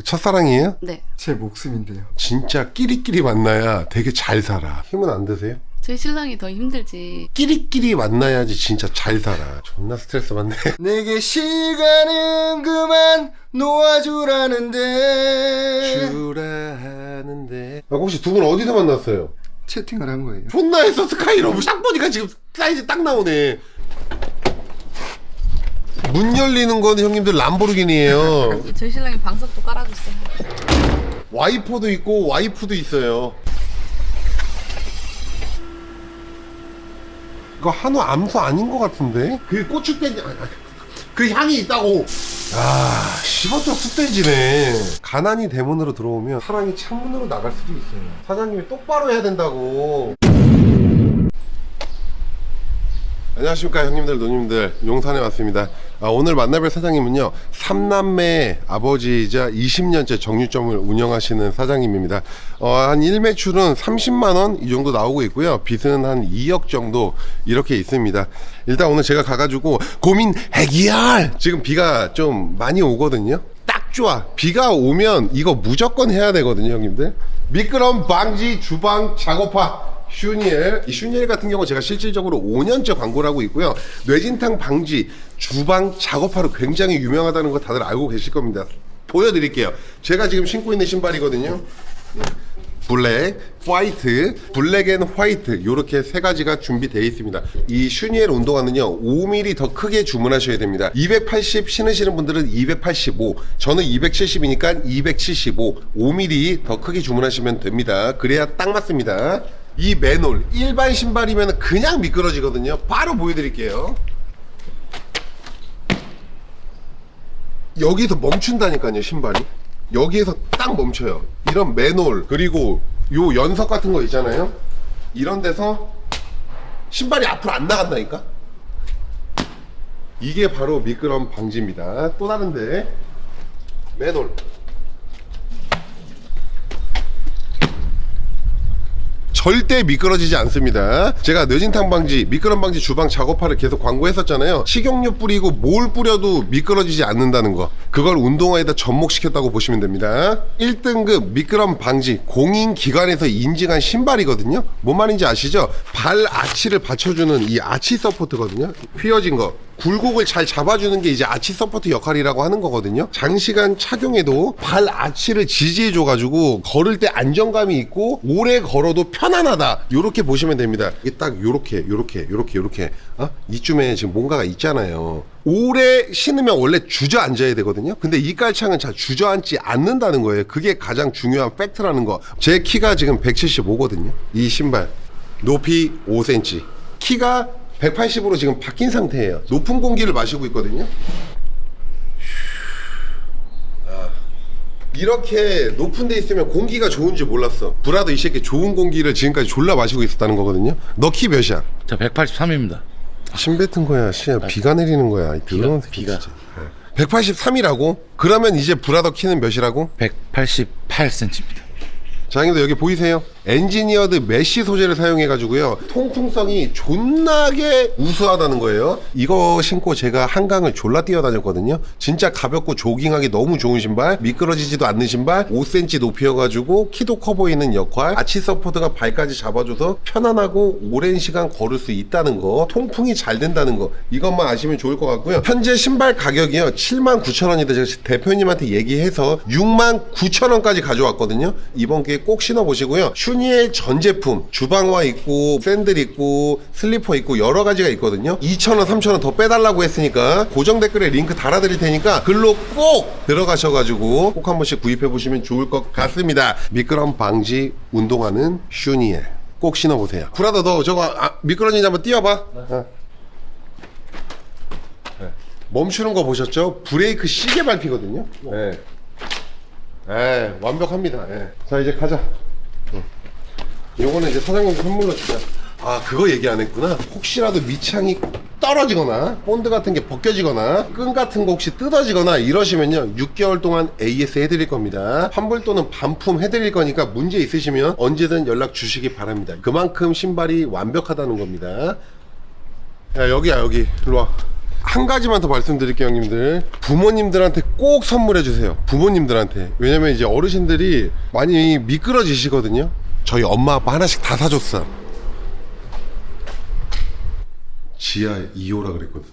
첫사랑이에요? 네. 제 목숨인데요. 진짜 끼리끼리 만나야 되게 잘 살아. 힘은 안 드세요? 저희 신랑이 더 힘들지. 끼리끼리 만나야지 진짜 잘 살아. 존나 스트레스 받네. 내게 시간은 그만 놓아주라는데. 주라 하는데. 혹시 두 분 어디서 만났어요? 채팅을 한 거예요. 존나 했어. 스카이러브 딱 보니까 지금 사이즈 딱 나오네. 문 열리는 건 형님들 람보르기니에요. 저희 신랑이 방석도 깔아줬어요. 와이퍼도 있고 와이프도 있어요. 이거 한우 암수 아닌 것 같은데? 그 고추돼지 그 향이 있다고. 아, 씹어도 쑥돼지네. 가난이 대문으로 들어오면 사랑이 창문으로 나갈 수도 있어요. 사장님이 똑바로 해야 된다고. 안녕하십니까 형님들 누님들, 용산에 왔습니다. 오늘 만나뵐 사장님은요, 3남매 아버지이자 20년째 정육점을 운영하시는 사장님입니다. 한 일매출은 30만원 이 정도 나오고 있고요, 빚은 한 2억 정도 이렇게 있습니다. 일단 오늘 제가 가가지고 고민 해결. 지금 비가 좀 많이 오거든요. 딱 좋아. 비가 오면 이거 무조건 해야 되거든요 형님들. 미끄럼 방지 주방 작업화 슈니엘. 이 슈니엘 같은 경우 제가 실질적으로 5년째 광고를 하고 있고요. 뇌진탕 방지 주방 작업화로 굉장히 유명하다는 거 다들 알고 계실 겁니다. 보여드릴게요. 제가 지금 신고 있는 신발이거든요. 블랙, 화이트, 블랙 앤 화이트, 요렇게 세 가지가 준비되어 있습니다. 이 슈니엘 운동화는요 5mm 더 크게 주문하셔야 됩니다. 280 신으시는 분들은 285, 저는 270이니까 275, 5mm 더 크게 주문하시면 됩니다. 그래야 딱 맞습니다. 이 맨홀, 일반 신발이면 그냥 미끄러지거든요. 바로 보여드릴게요. 여기서 멈춘다니까요 신발이. 여기에서 딱 멈춰요. 이런 맨홀, 그리고 요 연석 같은 거 있잖아요, 이런 데서 신발이 앞으로 안 나간다니까. 이게 바로 미끄럼 방지입니다. 또 다른데 맨홀, 절대 미끄러지지 않습니다. 제가 뇌진탕 방지, 미끄럼 방지 주방 작업화를 계속 광고했었잖아요. 식용유 뿌리고 뭘 뿌려도 미끄러지지 않는다는 거, 그걸 운동화에다 접목시켰다고 보시면 됩니다. 1등급 미끄럼 방지 공인기관에서 인증한 신발이거든요. 뭔 말인지 아시죠? 발 아치를 받쳐주는 이 아치 서포트거든요. 휘어진 거, 굴곡을 잘 잡아주는 게 이제 아치 서포트 역할이라고 하는 거거든요. 장시간 착용해도 발 아치를 지지해줘가지고 걸을 때 안정감이 있고 오래 걸어도 편안하다, 요렇게 보시면 됩니다. 이게 딱 요렇게 이쯤에 지금 뭔가가 있잖아요. 오래 신으면 원래 주저앉아야 되거든요. 근데 이 깔창은 잘 주저앉지 않는다는 거예요. 그게 가장 중요한 팩트라는 거. 제 키가 지금 175거든요 이 신발 높이 5cm, 키가 180으로 지금 바뀐 상태예요. 높은 공기를 마시고 있거든요. 이렇게 높은 데 있으면 공기가 좋은지 몰랐어. 브라더 이 새끼 좋은 공기를 지금까지 졸라 마시고 있었다는 거거든요. 너 키 몇이야? 저 183입니다. 침 뱉은 거야. 씨야, 비가 내리는 거야. 더러운 새끼 비가. 진짜. 183이라고? 그러면 이제 브라더 키는 몇이라고? 188cm입니다. 장님도 여기 보이세요? 엔지니어드 메쉬 소재를 사용해 가지고요, 통풍성이 존나게 우수하다는 거예요. 이거 신고 제가 한강을 졸라 뛰어다녔거든요. 진짜 가볍고 조깅하기 너무 좋은 신발, 미끄러지지도 않는 신발, 5cm 높이여 가지고 키도 커 보이는 역할, 아치 서포트가 발까지 잡아줘서 편안하고 오랜 시간 걸을 수 있다는 거, 통풍이 잘 된다는 거, 이것만 아시면 좋을 것 같고요. 현재 신발 가격이요 79,000원인데 제가 대표님한테 얘기해서 69,000원까지 가져왔거든요. 이번 기회에 꼭 신어보시고요. 슈니엘 전 제품, 주방화 있고 샌들 있고 슬리퍼 있고 여러 가지가 있거든요. 2,000원 3,000원 더 빼달라고 했으니까 고정 댓글에 링크 달아드릴 테니까 글로 꼭 들어가셔가지고 꼭 한 번씩 구입해보시면 좋을 것 같습니다. 미끄럼 방지 운동화는 슈니엘 꼭 신어보세요. 브라더 너 저거 미끄러지는지 한번 뛰어봐. 멈추는 거 보셨죠? 브레이크 시계 밟히거든요. 완벽합니다. 자, 이제 가자. 요거는 이제 사장님 선물로 주자. 그거 얘기 안 했구나. 혹시라도 밑창이 떨어지거나 본드 같은 게 벗겨지거나 끈 같은 거 혹시 뜯어지거나 이러시면요 6개월 동안 AS 해드릴 겁니다. 환불 또는 반품 해드릴 거니까 문제 있으시면 언제든 연락 주시기 바랍니다. 그만큼 신발이 완벽하다는 겁니다. 야, 여기야, 여기. 일로 와. 한 가지만 더 말씀드릴게요, 형님들. 부모님들한테 꼭 선물해 주세요. 부모님들한테. 왜냐면 이제 어르신들이 많이 미끄러지시거든요. 저희 엄마 아빠 하나씩 다 사줬어. 지하 2호라 그랬거든.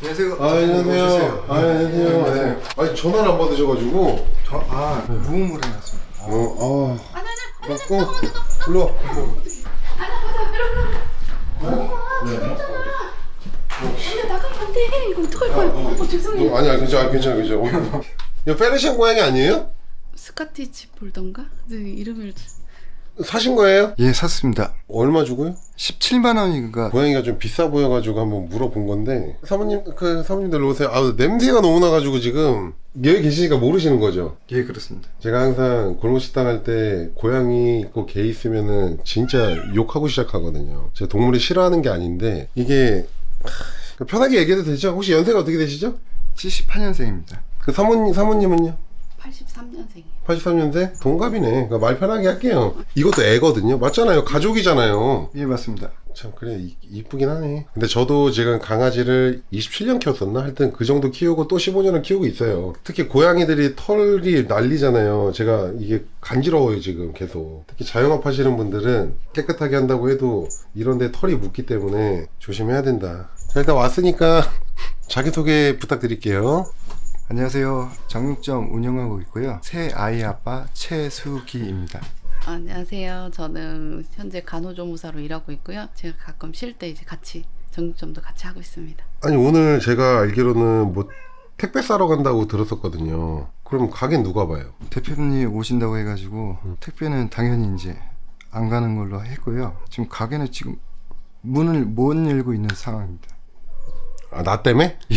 안녕하세요. 안녕하세요. 안녕하세요. 네. 아니 전화를 안 받으셔가지고. 무음으로 해놨습니다. 맞고 일로 와. 근데 나가면 안 돼. 이거 어떡할 거야? 죄송해요. 아니야 괜찮아. 이거 페르시안 고양이 아니에요? 스카티치 볼던가? 네, 이름을 사신 거예요? 예, 샀습니다. 얼마 주고요? 17만 원인가. 고양이가 좀 비싸 보여가지고 한번 물어본 건데 사모님들 오세요. 아 냄새가 너무 나가지고 지금 여기 계시니까 모르시는 거죠? 예, 그렇습니다. 제가 항상 골목식당 할 때 고양이 있고 개 있으면은 진짜 욕하고 시작하거든요. 제가 동물이 싫어하는 게 아닌데 이게 편하게 얘기해도 되죠? 혹시 연세가 어떻게 되시죠? 78년생입니다. 그 사모님은요? 83년생이에요. 83년생? 동갑이네. 그러니까 말 편하게 할게요. 이것도 애거든요. 맞잖아요. 가족이잖아요. 예, 맞습니다. 참 그래 이쁘긴 하네. 근데 저도 지금 강아지를 27년 키웠었나? 하여튼 그 정도 키우고 또 15년을 키우고 있어요. 특히 고양이들이 털이 난리잖아요. 제가 이게 간지러워요 지금 계속. 특히 자영업 하시는 분들은 깨끗하게 한다고 해도 이런데 털이 묻기 때문에 조심해야 된다. 자 일단 왔으니까 자기소개 부탁드릴게요. 안녕하세요. 정육점 운영하고 있고요. 새 아이 아빠 최수기입니다. 안녕하세요. 저는 현재 간호조무사로 일하고 있고요. 제가 가끔 쉴 때 이제 같이 정육점도 같이 하고 있습니다. 아니 오늘 제가 알기로는 뭐 택배 싸러 간다고 들었었거든요. 그럼 가게는 누가 봐요? 대표님 오신다고 해가지고 택배는 당연히 이제 안 가는 걸로 했고요. 지금 가게는 지금 문을 못 열고 있는 상황입니다. 아 나 때문에? 예.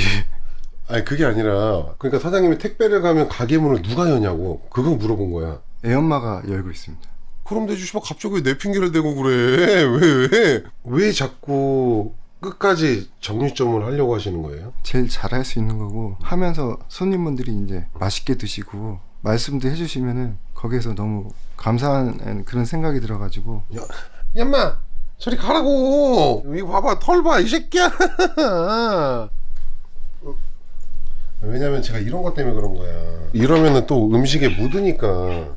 아니 그게 아니라 그러니까 사장님이 택배를 가면 가게 문을 누가 여냐고 그거 물어본 거야. 애엄마가 열고 있습니다. 그럼 되지 씨발 갑자기 왜 내 핑계를 대고 그래. 왜 자꾸 끝까지 정육점을 하려고 하시는 거예요? 제일 잘할 수 있는 거고 하면서 손님분들이 이제 맛있게 드시고 말씀도 해주시면은 거기에서 너무 감사한 그런 생각이 들어가지고 야마 저리 가라고. 이거 봐봐 털 봐 이 새끼야. 왜냐면 제가 이런 것 때문에 그런 거야. 이러면은 또 음식에 묻으니까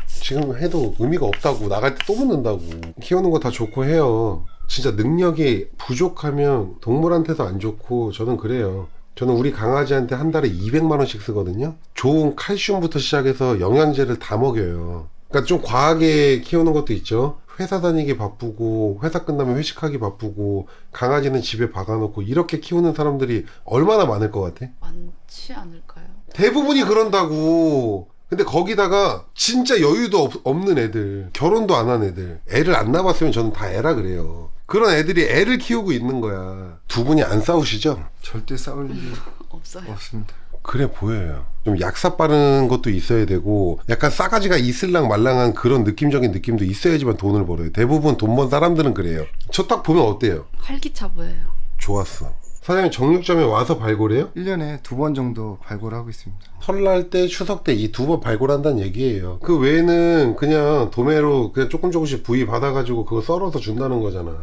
지금 해도 의미가 없다고. 나갈 때 또 묻는다고. 키우는 거 다 좋고 해요. 진짜 능력이 부족하면 동물한테도 안 좋고 저는 그래요. 저는 우리 강아지한테 한 달에 200만 원씩 쓰거든요. 좋은 칼슘부터 시작해서 영양제를 다 먹여요. 그러니까 좀 과하게 키우는 것도 있죠. 회사 다니기 바쁘고 회사 끝나면 회식하기 바쁘고 강아지는 집에 박아놓고 이렇게 키우는 사람들이 얼마나 많을 것 같아? 많지 않을까요? 대부분이 그런다고. 근데 거기다가 진짜 여유도 없는 애들, 결혼도 안 한 애들, 애를 안 낳았으면 저는 다 애라 그래요. 그런 애들이 애를 키우고 있는 거야. 두 분이 안 싸우시죠? 절대 싸울 일이 없어요. 없습니다. 그래 보여요. 좀 약사 빠른 것도 있어야 되고 약간 싸가지가 있을랑 말랑한 그런 느낌적인 느낌도 있어야지만 돈을 벌어요. 대부분 돈 번 사람들은 그래요. 저 딱 보면 어때요? 활기차 보여요. 좋았어. 사장님 정육점에 와서 발굴해요? 1년에 2번 정도 발굴하고 있습니다. 설날 때 추석 때 이 2번 발굴한다는 얘기예요. 그 외에는 그냥 도매로 그냥 조금씩 부위 받아가지고 그거 썰어서 준다는 거잖아.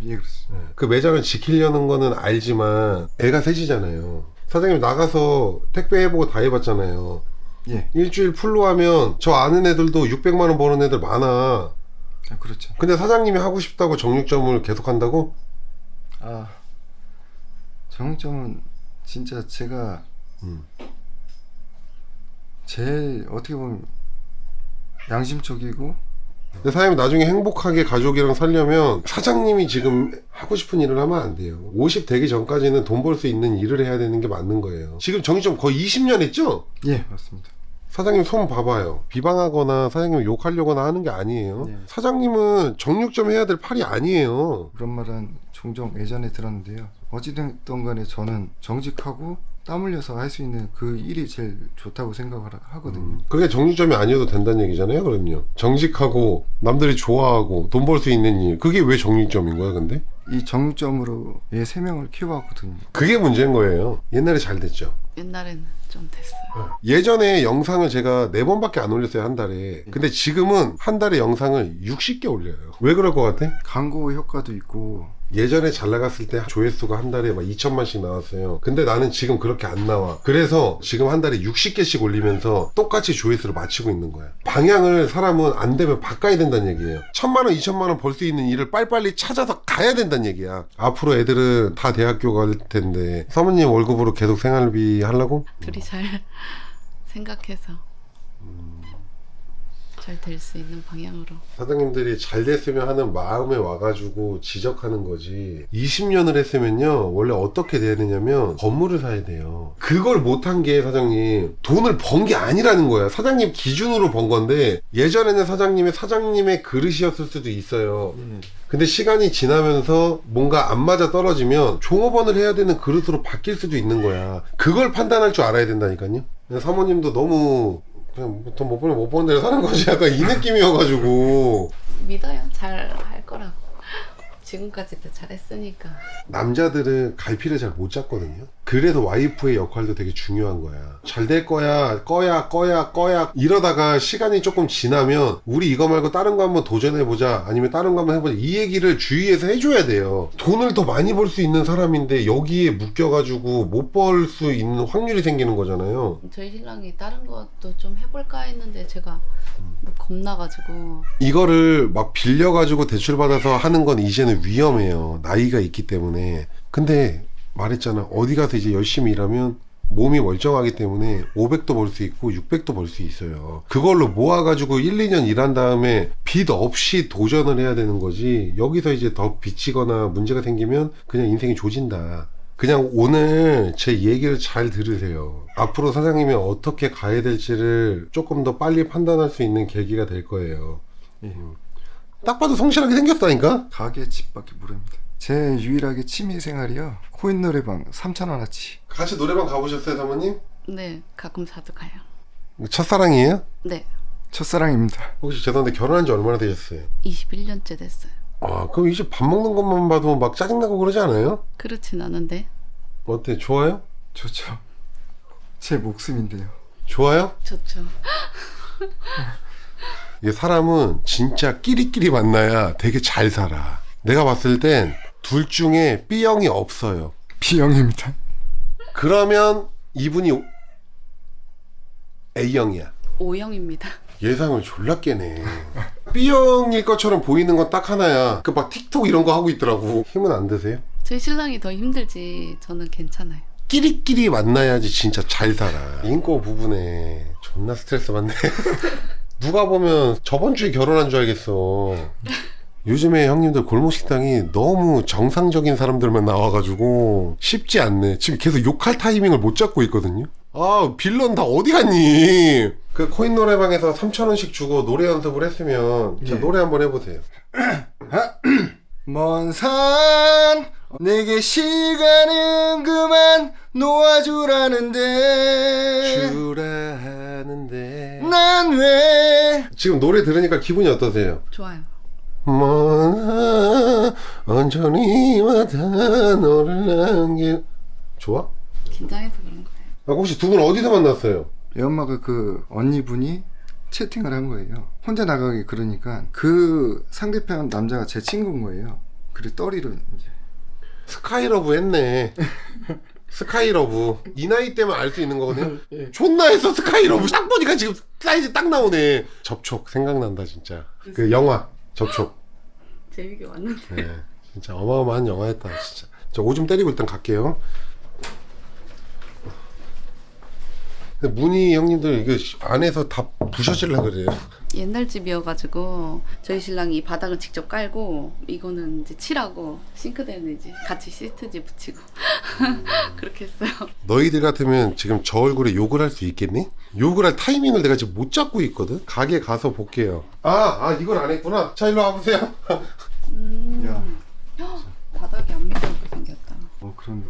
예, 그렇습니다. 그 매장을 지키려는 거는 알지만 애가 셋이잖아요. 사장님 나가서 택배 해보고 다 해봤잖아요. 예, 일주일 풀로 하면 저 아는 애들도 600만 원 버는 애들 많아. 그렇죠. 근데 사장님이 하고 싶다고 정육점을 계속 한다고? 정육점은 진짜 제가 제일 어떻게 보면 양심적이고 근데 사장님 나중에 행복하게 가족이랑 살려면 사장님이 지금 하고 싶은 일을 하면 안 돼요. 50 되기 전까지는 돈 벌 수 있는 일을 해야 되는 게 맞는 거예요. 지금 정육점 거의 20년 했죠? 예, 맞습니다. 사장님 손 봐봐요. 비방하거나 사장님 욕하려거나 하는 게 아니에요. 네. 사장님은 정육점 해야 될 팔이 아니에요. 그런 말은 종종 예전에 들었는데요. 어찌됐든 간에 저는 정직하고 땀 흘려서 할 수 있는 그 일이 제일 좋다고 생각을 하거든요. 그게 정육점이 아니어도 된다는 얘기잖아요. 그럼요. 정직하고 남들이 좋아하고 돈 벌 수 있는 일. 그게 왜 정육점인 거야 근데? 이 정육점으로 얘 3명을 키워왔거든요. 그게 문제인 거예요. 옛날에 잘 됐죠. 옛날에는 좀 됐어요. 예전에 영상을 제가 4번밖에 안 올렸어요, 한 달에. 근데 지금은 한 달에 영상을 60개 올려요. 왜 그럴 것 같아? 광고 효과도 있고 예전에 잘 나갔을 때 조회수가 한 달에 막 2천만씩 나왔어요. 근데 나는 지금 그렇게 안 나와. 그래서 지금 한 달에 60개씩 올리면서 똑같이 조회수를 맞추고 있는 거야. 방향을 사람은 안 되면 바꿔야 된다는 얘기예요. 1,000만 원, 2천만 원 벌 수 있는 일을 빨리빨리 찾아서 가야 된다는 얘기야. 앞으로 애들은 다 대학교 갈 텐데 사모님 월급으로 계속 생활비 하려고? 둘이 잘 생각해서 잘 될 수 있는 방향으로. 사장님들이 잘 됐으면 하는 마음에 와가지고 지적하는 거지. 20년을 했으면요, 원래 어떻게 돼야 되냐면 건물을 사야 돼요. 그걸 못한 게 사장님 돈을 번 게 아니라는 거야. 사장님 기준으로 번 건데 예전에는 사장님의 그릇이었을 수도 있어요. 근데 시간이 지나면서 뭔가 안 맞아 떨어지면 종업원을 해야 되는 그릇으로 바뀔 수도 있는 거야. 그걸 판단할 줄 알아야 된다니까요. 사모님도 너무 그냥 돈 못 벌면 못 버는 대로 사는 거지, 약간 이 느낌이어가지고. 믿어요. 잘 할 거라고. 지금까지도 잘했으니까. 남자들은 갈피를 잘 못 잡거든요. 그래서 와이프의 역할도 되게 중요한 거야. 잘 될 거야, 꺼야 이러다가 시간이 조금 지나면 우리 이거 말고 다른 거 한번 도전해보자, 아니면 다른 거 한번 해보자, 이 얘기를 주위에서 해줘야 돼요. 돈을 더 많이 벌 수 있는 사람인데 여기에 묶여가지고 못 벌 수 있는 확률이 생기는 거잖아요. 저희 신랑이 다른 것도 좀 해볼까 했는데 제가 뭐 겁나가지고. 이거를 막 빌려가지고 대출받아서 하는 건 이제는 위험해요. 나이가 있기 때문에. 근데 말했잖아, 어디 가서 이제 열심히 일하면 몸이 멀쩡하기 때문에 500도 벌 수 있고 600도 벌 수 있어요. 그걸로 모아가지고 1, 2년 일한 다음에 빚 없이 도전을 해야 되는 거지. 여기서 이제 더 빚지거나 문제가 생기면 그냥 인생이 조진다. 그냥 오늘 제 얘기를 잘 들으세요. 앞으로 사장님이 어떻게 가야 될지를 조금 더 빨리 판단할 수 있는 계기가 될 거예요. 딱 봐도 성실하게 생겼다니까? 가게 집밖에 모릅니다. 제 유일하게 취미 생활이요, 코인 노래방 3,000원어치. 같이 노래방 가보셨어요, 사모님? 네, 가끔 자주 가요. 첫사랑이에요? 네, 첫사랑입니다. 혹시 죄송한데 결혼한 지 얼마나 되셨어요? 21년째 됐어요. 아, 그럼 이제 밥 먹는 것만 봐도 막 짜증나고 그러지 않아요? 그렇진 않은데. 어때? 좋아요? 좋죠. 제 목숨인데요. 좋아요? 좋죠. 이게 사람은 진짜 끼리끼리 만나야 되게 잘 살아. 내가 봤을 땐 둘 중에 B형이 없어요. B형입니다. 그러면 이분이 A형이야. O형입니다. 예상을 졸라 깨네. B형일 것처럼 보이는 건 딱 하나야. 그 막 틱톡 이런 거 하고 있더라고. 힘은 안 드세요? 저희 신랑이 더 힘들지 저는 괜찮아요. 끼리끼리 만나야지 진짜 잘 살아. 인고 부분에 존나 스트레스 받네. 누가 보면 저번 주에 결혼한 줄 알겠어. 요즘에 형님들 골목식당이 너무 정상적인 사람들만 나와가지고 쉽지 않네. 지금 계속 욕할 타이밍을 못 잡고 있거든요. 아, 빌런 다 어디 갔니? 그 코인 노래방에서 3,000원씩 주고 노래 연습을 했으면 자, 예. 노래 한번 해보세요. 먼 산 내게 시간은 그만 놓아주라는데 주라는데 난 왜 지금 노래 들으니까 기분이 어떠세요? 좋아요. 온전히 와다 너를 남길. 좋아? 긴장해서 그런 거예요. 아, 혹시 두 분 어디서 만났어요? 애 엄마가 그 언니분이 채팅을 한 거예요. 혼자 나가기 그러니까 그 상대편 남자가 제 친구인 거예요. 그래 떨이로 이제 스카이러브 했네. 스카이러브. 이 나이 때만 알 수 있는 거거든요. 존나 했어, 스카이러브. 딱 보니까 지금 사이즈 딱 나오네. 접촉 생각난다 진짜. 그 영화 접촉. 재밌게 왔는데. 네, 진짜 어마어마한 영화였다 진짜. 저 오줌 때리고 일단 갈게요. 근데 문희 형님들 이거 안에서 다 부셔질라 그래요. 옛날 집이어가지고 저희 신랑이 이 바닥은 직접 깔고 이거는 이제 칠하고 싱크대는 이제 같이 시트지 붙이고 그렇게 했어요. 너희들 같으면 지금 저 얼굴에 욕을 할 수 있겠니? 욕을 할 타이밍을 내가 지금 못 잡고 있거든? 가게 가서 볼게요. 아 이걸 안 했구나. 자, 일로 와보세요. 야. 바닥이 안 미끄럽게 생겼다. 그런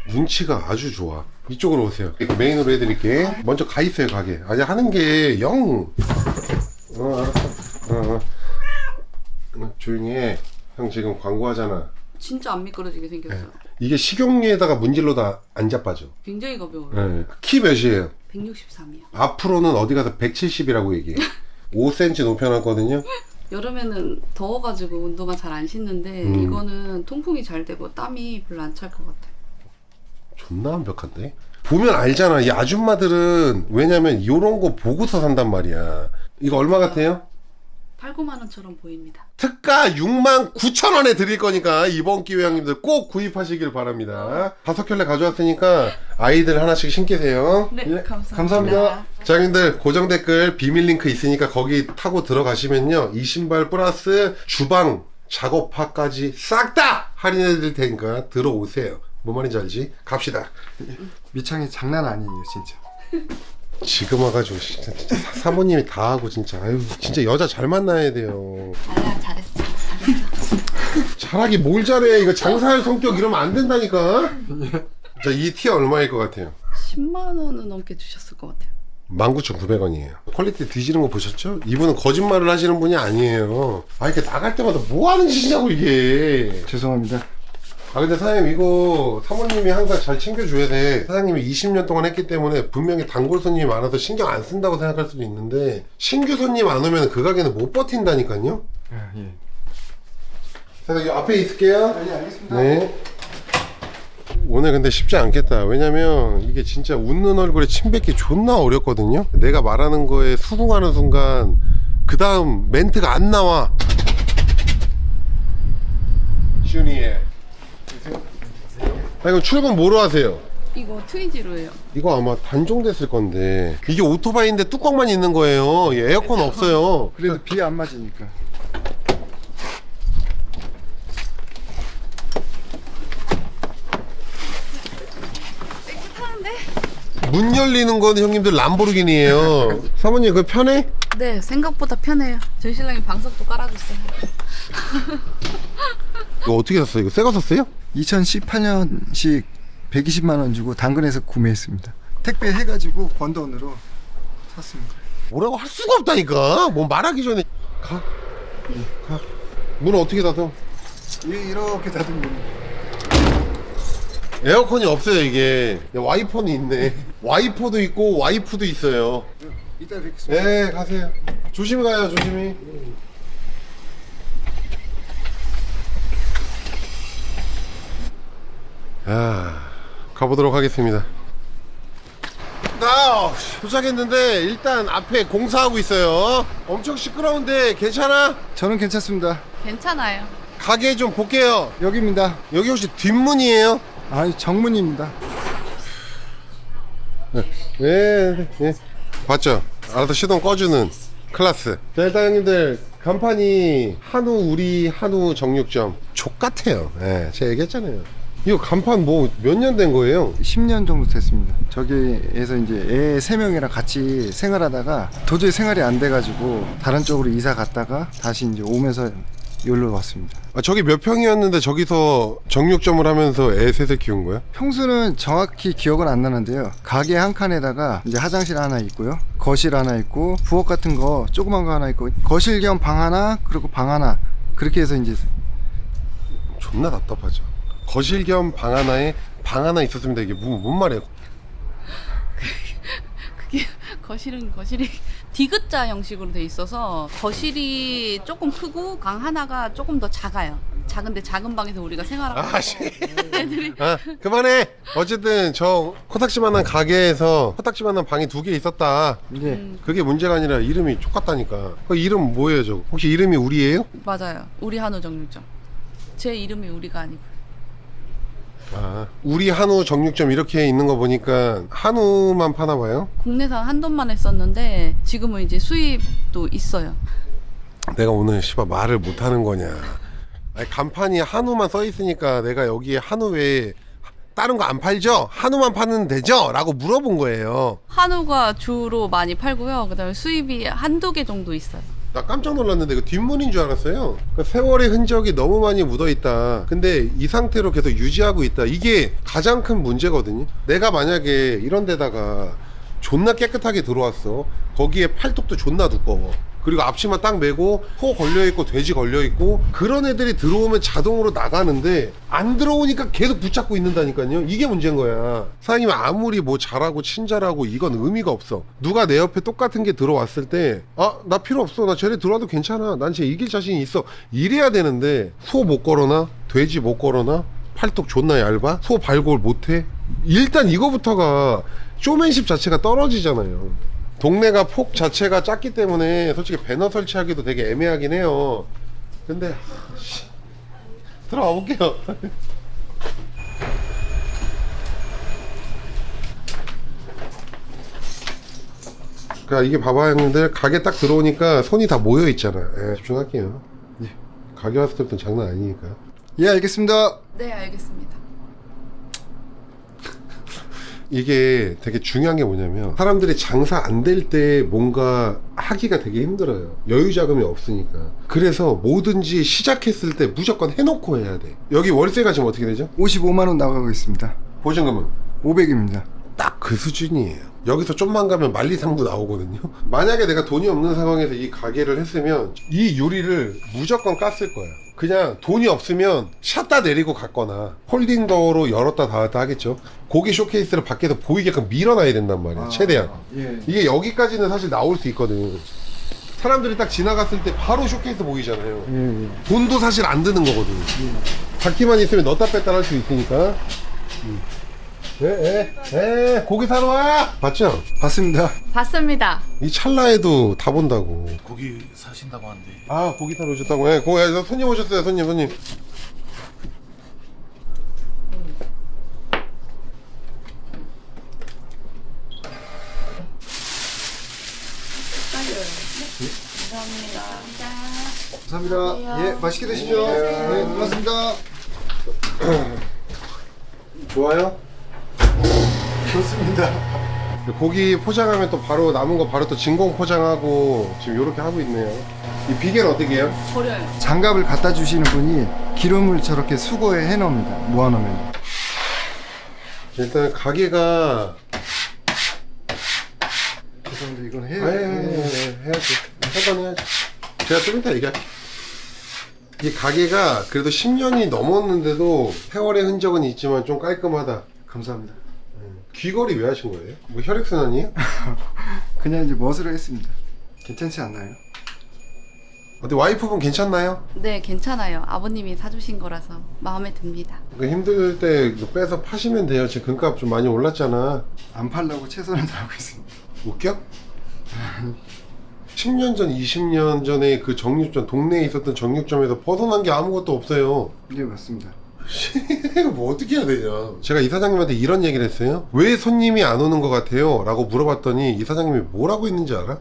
눈치가 아주 좋아. 이쪽으로 오세요. 메인으로 해드릴게. 먼저 가 있어요, 가게. 아직 하는 게 영. 알았어. 조용히 해. 형 지금 광고하잖아. 진짜 안 미끄러지게 생겼어요. 이게 식용유에다가 문질러도 안 자빠져. 굉장히 가벼워요. 네. 키 몇이에요? 163이요. 앞으로는 어디 가서 170이라고 얘기해. 5cm 높여놨거든요. 여름에는 더워가지고 운동화 잘 안 신는데 이거는 통풍이 잘 되고 땀이 별로 안 찰 것 같아요. 존나 완벽한데? 보면 알잖아. 이 아줌마들은 왜냐면 요런 거 보고서 산단 말이야. 이거 얼마 같아요? 8, 9만 원처럼 보입니다. 특가 69,000원에 드릴 거니까 이번 기회 형님들 꼭 구입하시길 바랍니다. 5켤레 가져왔으니까 아이들 하나씩 신기세요. 네, 예, 감사합니다. 감사합니다. 자, 형님들 고정 댓글 비밀 링크 있으니까 거기 타고 들어가시면요. 이 신발 플러스 주방 작업화까지 싹 다 할인해 드릴 테니까 들어오세요. 뭔 말인지 알지? 갑시다. 미창이 장난 아니에요 진짜. 지금 와가지고 진짜 사모님이 다 하고 진짜 아유 진짜 여자 잘 만나야 돼요. 아야 잘했어. 잘하기 뭘 잘해. 이거 장사할 성격 이러면 안 된다니까. 자, 이 티 얼마일 것 같아요? 10만 원은 넘게 주셨을 것 같아요. 19,900원이에요. 퀄리티 뒤지는 거 보셨죠? 이분은 거짓말을 하시는 분이 아니에요. 아, 이렇게 나갈 때마다 뭐 하는 짓이냐고, 이게. 죄송합니다. 아, 근데 사장님, 이거 사모님이 항상 잘 챙겨줘야 돼. 사장님이 20년 동안 했기 때문에 분명히 단골 손님이 많아서 신경 안 쓴다고 생각할 수도 있는데, 신규 손님 안 오면 그 가게는 못 버틴다니까요? 아, 예. 사장님, 앞에 있을게요. 네, 알겠습니다. 네. 오늘 근데 쉽지 않겠다. 왜냐면 이게 진짜 웃는 얼굴에 침 뱉기 존나 어렵거든요. 내가 말하는 거에 수긍하는 순간 그 다음 멘트가 안 나와. 시윤이에. 아, 이거 출근 뭐로 하세요? 이거 트위지로 해요. 이거 아마 단종됐을 건데 이게 오토바이인데 뚜껑만 있는 거예요. 에어컨 없어요. 그래도 비 안 맞으니까. 문 열리는 건 형님들 람보르기니에요. 사모님 그거 편해? 네, 생각보다 편해요. 저희 신랑이 방석도 깔아줬어요. 이거 어떻게 샀어요? 이거 새 거 샀어요? 2018년식 120만 원 주고 당근에서 구매했습니다. 택배 해가지고 번 돈으로 샀습니다. 뭐라고 할 수가 없다니까. 뭐 말하기 전에 가. 가. 문은 어떻게 닫아? 이렇게 닫으면 됩니다. 에어컨이 없어요 이게. 야, 와이퍼는 있네. 와이퍼도 있고 와이프도 있어요. 이따 뵙겠습니다. 네, 가세요. 조심히 가요, 조심히. 가보도록 하겠습니다. 나 도착했는데 일단 앞에 공사하고 있어요. 엄청 시끄러운데 괜찮아? 저는 괜찮습니다. 괜찮아요. 가게 좀 볼게요. 여기입니다. 여기 혹시 뒷문이에요? 아니 정문입니다. 네. 봤죠? 알아서 시동 꺼주는 클라스. 자, 일단 형님들 간판이 한우 우리 한우 정육점 족같아요. 예, 제가 얘기했잖아요. 이거 간판 뭐 몇 년 된 거예요? 10년 정도 됐습니다. 저기에서 이제 애 3명이랑 같이 생활하다가 도저히 생활이 안 돼가지고 다른 쪽으로 이사 갔다가 다시 이제 오면서 여기로 왔습니다. 아, 저기 몇 평이었는데 저기서 정육점을 하면서 애 셋을 키운 거야? 평수는 정확히 기억은 안 나는데요. 가게 한 칸에다가 이제 화장실 하나 있고요. 거실 하나 있고 부엌 같은 거 조그만 거 하나 있고 거실 겸 방 하나 그리고 방 하나 그렇게 해서 이제 존나 답답하죠. 거실 겸 방 하나에 방 하나 있었습니다. 이게 뭔 말이에요? 그게 거실이 디귿자 형식으로 돼 있어서 거실이 조금 크고 방 하나가 조금 더 작아요. 작은데 작은 방에서 우리가 생활하고 아씨. 애들이 아, 그만해. 어쨌든 저 코딱지만한 가게에서 코딱지만한 방이 2개 있었다. 이제 그게 문제가 아니라 이름이 똑같다니까. 그 이름 뭐예요, 저거? 혹시 이름이 우리예요? 맞아요. 우리 한우 정육점. 제 이름이 우리가 아니고. 아, 우리 한우 정육점 이렇게 있는 거 보니까 한우만 파나 봐요? 국내산 한돈만 했었는데 지금은 이제 수입도 있어요. 내가 오늘 씨발 말을 못 하는 거냐. 아니, 간판이 한우만 써 있으니까 내가 여기에 한우 외에 다른 거 안 팔죠? 한우만 파는 되죠? 라고 물어본 거예요. 한우가 주로 많이 팔고요. 그다음에 수입이 한두 개 정도 있어요. 나 깜짝 놀랐는데 그 뒷문인 줄 알았어요. 그 세월의 흔적이 너무 많이 묻어 있다. 근데 이 상태로 계속 유지하고 있다. 이게 가장 큰 문제거든요. 내가 만약에 이런 데다가 존나 깨끗하게 들어왔어. 거기에 팔뚝도 존나 두꺼워. 그리고 앞치마 딱 메고 소 걸려있고 돼지 걸려있고 그런 애들이 들어오면 자동으로 나가는데 안 들어오니까 계속 붙잡고 있는다니까요. 이게 문제인 거야. 사장님이 아무리 뭐 잘하고 친절하고 이건 의미가 없어. 누가 내 옆에 똑같은 게 들어왔을 때 나 필요 없어, 나 쟤네 들어와도 괜찮아, 난 쟤 이길 자신이 있어, 이래야 되는데 소 못 걸어놔, 돼지 못 걸어놔, 팔뚝 존나 얇아, 소 발골 못해. 일단 이거부터가 쇼맨십 자체가 떨어지잖아요. 동네가 폭 자체가 작기 때문에 솔직히 배너 설치하기도 되게 애매하긴 해요. 근데 들어가 볼게요. 그러니까 이게 봐봐 형님들, 가게 딱 들어오니까 손이 다 모여 있잖아. 집중할게요. 가게 왔을 때부터 장난 아니니까. 예, 알겠습니다. 네, 알겠습니다. 이게 되게 중요한 게 뭐냐면 사람들이 장사 안 될 때 뭔가 하기가 되게 힘들어요. 여유 자금이 없으니까. 그래서 뭐든지 시작했을 때 무조건 해놓고 해야 돼. 여기 월세가 지금 어떻게 되죠? 55만 원 나가고 있습니다. 보증금은? 500입니다. 딱 그 수준이에요. 여기서 좀만 가면 만리상부 나오거든요. 만약에 내가 돈이 없는 상황에서 이 가게를 했으면 이 유리를 무조건 깠을 거야. 그냥 돈이 없으면 샷다 내리고 갔거나 홀딩 도어로 열었다 닫았다 하겠죠. 고기 쇼케이스를 밖에서 보이게끔 밀어놔야 된단 말이야. 최대한. 예. 이게 여기까지는 사실 나올 수 있거든. 사람들이 딱 지나갔을 때 바로 쇼케이스 보이잖아요. 예. 돈도 사실 안 드는 거거든. 바퀴만 있으면 넣다 뺐다 할 수 있으니까. 고기 사러 와! 봤죠? 봤습니다. 봤습니다. 이 찰나에도 다 본다고. 고기 사신다고 하는데. 아, 고기 사러 오셨다고. 예, 손님 오셨어요, 손님. 감사합니다. 예, 맛있게 드십시오. 네, 고맙습니다. 좋아요? 좋습니다. 고기 포장하면 또 바로 남은 거 바로 또 진공 포장하고 지금 요렇게 하고 있네요. 이 비계는 어떻게 해요? 버려요. 장갑을 갖다 주시는 분이 기름을 저렇게 수거해 해놓습니다. 모아놓으면. 일단 가게가 죄송한데 이건 해야지. 한번 해야지. 제가 좀 이따 얘기할게. 이 가게가 그래도 10년이 넘었는데도 세월의 흔적은 있지만 좀 깔끔하다. 감사합니다. 귀걸이 왜 하신 거예요? 뭐 혈액순환이에요? 그냥 이제 멋으로 했습니다. 괜찮지 않나요? 어때, 와이프분 괜찮나요? 네, 괜찮아요. 아버님이 사주신 거라서 마음에 듭니다. 그 힘들 때 이거 빼서 파시면 돼요. 지금 금값 좀 많이 올랐잖아. 안 팔려고 최선을 다하고 있습니다. 웃겨? 10년 전, 20년 전에 그 정육점, 동네에 있었던 정육점에서 벗어난 게 아무것도 없어요. 네, 맞습니다. 뭐 어떻게 해야 되냐. 제가 이 사장님한테 이런 얘기를 했어요. 왜 손님이 안 오는 것 같아요? 라고 물어봤더니 이 사장님이 뭐라고 했는지 알아?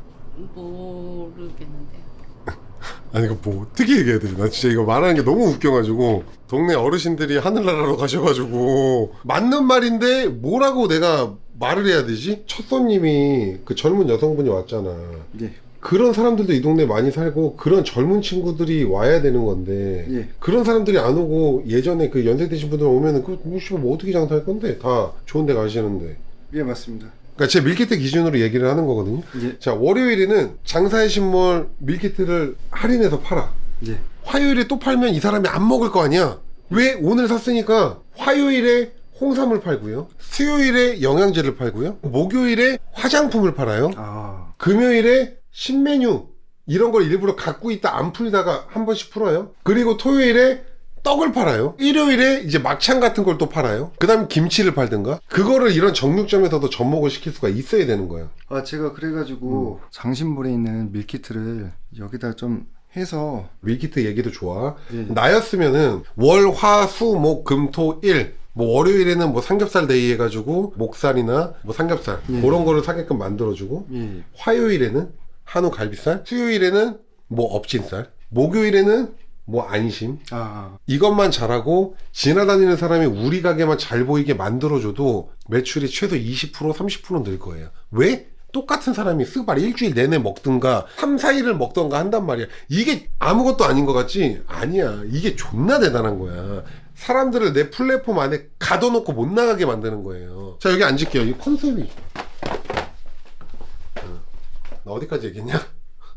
모르겠는데요. 아니 이거 뭐 어떻게 얘기해야 되지? 나 진짜 이거 말하는 게 너무 웃겨가지고. 동네 어르신들이 하늘나라로 가셔가지고 맞는 말인데 뭐라고 내가 말을 해야 되지? 첫 손님이 그 젊은 여성분이 왔잖아. 예. 그런 사람들도 이 동네 많이 살고 그런 젊은 친구들이 와야 되는 건데 예. 그런 사람들이 안 오고 예전에 그 연세 드신 분들 오면은 뭐 어떻게 장사할 건데, 다 좋은 데 가시는데. 예, 맞습니다. 그러니까 제 밀키트 기준으로 얘기를 하는 거거든요. 예. 자, 월요일에는 장사의 신몰 밀키트를 할인해서 팔아. 예. 화요일에 또 팔면 이 사람이 안 먹을 거 아니야. 왜? 오늘 샀으니까. 화요일에 홍삼을 팔고요, 수요일에 영양제를 팔고요, 목요일에 화장품을 팔아요, 금요일에 신메뉴 이런 걸 일부러 갖고 있다 안 풀다가 한 번씩 풀어요. 그리고 토요일에 떡을 팔아요. 일요일에 이제 막창 같은 걸 또 팔아요. 그 다음에 김치를 팔든가. 그거를 이런 정육점에서도 접목을 시킬 수가 있어야 되는 거예요. 제가 그래가지고 장신몰에 있는 밀키트를 여기다 좀 해서. 밀키트 얘기도 좋아. 예. 나였으면은 월, 화, 수, 목, 금, 토, 일, 뭐 월요일에는 뭐 삼겹살 데이 해가지고 목살이나 뭐 삼겹살 그런 거를 사게끔 만들어주고, 화요일에는 한우 갈비살, 수요일에는 뭐 업진살, 목요일에는 뭐 안심. 이것만 잘하고 지나다니는 사람이 우리 가게만 잘 보이게 만들어줘도 매출이 최소 20% 30% 늘 거예요. 왜? 똑같은 사람이 스발 일주일 내내 먹든가 3, 4일을 먹던가 한단 말이야. 이게 아무것도 아닌 것 같지? 아니야. 이게 존나 대단한 거야. 사람들을 내 플랫폼 안에 가둬놓고 못 나가게 만드는 거예요. 자, 여기 앉을게요. 이 컨셉이. 나 어디까지 얘기했냐?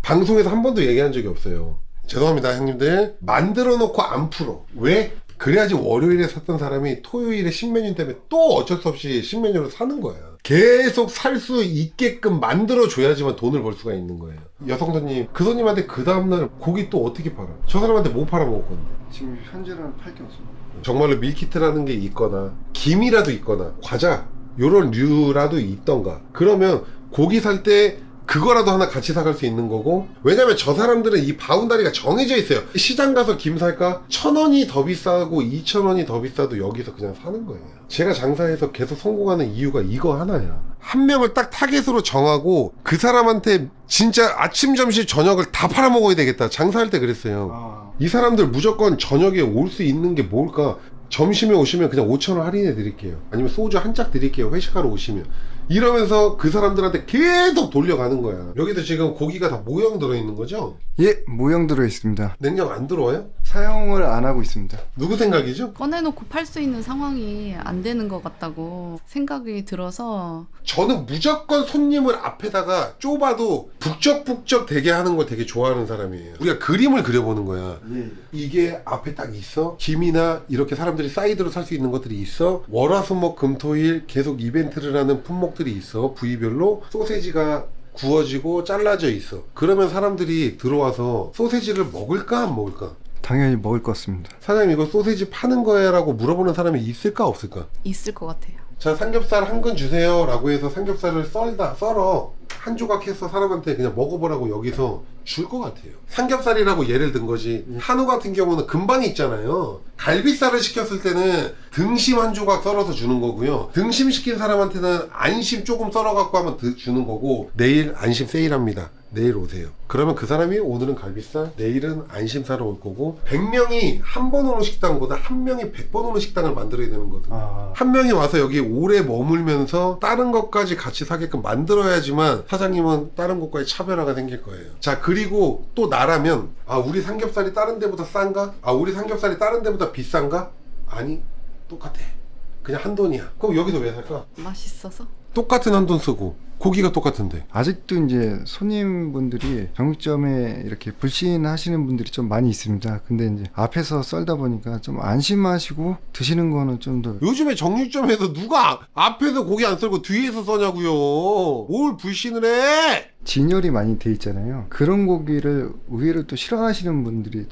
방송에서 한 번도 얘기한 적이 없어요. 죄송합니다 형님들. 만들어 놓고 안 풀어. 왜? 그래야지 월요일에 샀던 사람이 토요일에 신메뉴 때문에 또 어쩔 수 없이 신메뉴를 사는 거야. 계속 살 수 있게끔 만들어줘야지만 돈을 벌 수가 있는 거예요. 여성 손님, 그 손님한테 그 다음날 고기 또 어떻게 팔아? 저 사람한테 뭐 팔아먹을 건데? 지금 현재는 팔 게 없습니다. 정말로 밀키트라는 게 있거나 김이라도 있거나 과자 요런 류라도 있던가, 그러면 고기 살 때 그거라도 하나 같이 사갈 수 있는 거고. 왜냐면 저 사람들은 이 바운다리가 정해져 있어요. 시장 가서 김 살까? 1,000원이 더 비싸고 2,000원이 더 비싸도 여기서 그냥 사는 거예요. 제가 장사해서 계속 성공하는 이유가 이거 하나야. 한 명을 딱 타겟으로 정하고 그 사람한테 진짜 아침, 점심, 저녁을 다 팔아먹어야 되겠다. 장사할 때 그랬어요. 이 사람들 무조건 저녁에 올 수 있는 게 뭘까? 점심에 오시면 그냥 5,000원 할인해 드릴게요. 아니면 소주 한 짝 드릴게요. 회식하러 오시면. 이러면서 그 사람들한테 계속 돌려가는 거야. 여기도 지금 고기가 다 모형 들어있는 거죠? 예, 모형 들어 있습니다. 냉장 안 들어와요? 사용을 안 하고 있습니다. 누구 생각이죠? 꺼내놓고 팔 수 있는 상황이 안 되는 것 같다고 생각이 들어서. 저는 무조건 손님을 앞에다가 좁아도 북적북적 되게 하는 걸 되게 좋아하는 사람이에요. 우리가 그림을 그려보는 거야. 예. 이게 앞에 딱 있어. 김이나 이렇게 사람들이 사이드로 살 수 있는 것들이 있어. 월화수목금토일 계속 이벤트를 하는 품목들이 있어. 부위별로 소세지가 구워지고 잘라져 있어. 그러면 사람들이 들어와서 소세지를 먹을까 안 먹을까? 당연히 먹을 것 같습니다. 사장님 이거 소세지 파는 거야? 라고 물어보는 사람이 있을까 없을까? 있을 것 같아요. 자, 삼겹살 한 근 주세요 라고 해서 삼겹살을 썰어 한 조각 해서 사람한테 그냥 먹어보라고 여기서 줄 것 같아요. 삼겹살이라고 예를 든 거지. 한우 같은 경우는 금방이 있잖아요. 갈비살을 시켰을 때는 등심 한 조각 썰어서 주는 거고요. 등심 시킨 사람한테는 안심 조금 썰어 갖고 하면 주는 거고. 내일 안심 세일합니다. 내일 오세요. 그러면 그 사람이 오늘은 갈비살, 내일은 안심 사러 올 거고. 100명이 한 번 오는 식당보다 한 명이 100번 오는 식당을 만들어야 되는 거거든. 한 명이 와서 여기 오래 머물면서 다른 것까지 같이 사게끔 만들어야지만 사장님은 다른 곳과의 차별화가 생길 거예요. 자, 그리고 또 나라면 우리 삼겹살이 다른 데보다 싼가? 우리 삼겹살이 다른 데보다 비싼가? 아니, 똑같아. 그냥 한 돈이야. 그럼 여기서 왜 살까? 맛있어서? 똑같은 한 돈 쓰고 고기가 똑같은데. 아직도 이제 손님분들이 정육점에 이렇게 불신하시는 분들이 좀 많이 있습니다. 근데 이제 앞에서 썰다 보니까 좀 안심하시고 드시는 거는 좀 더. 요즘에 정육점에서 누가 앞에서 고기 안 썰고 뒤에서 써냐고요. 뭘 불신을 해? 진열이 많이 돼 있잖아요. 그런 고기를 의외로 또 싫어하시는 분들이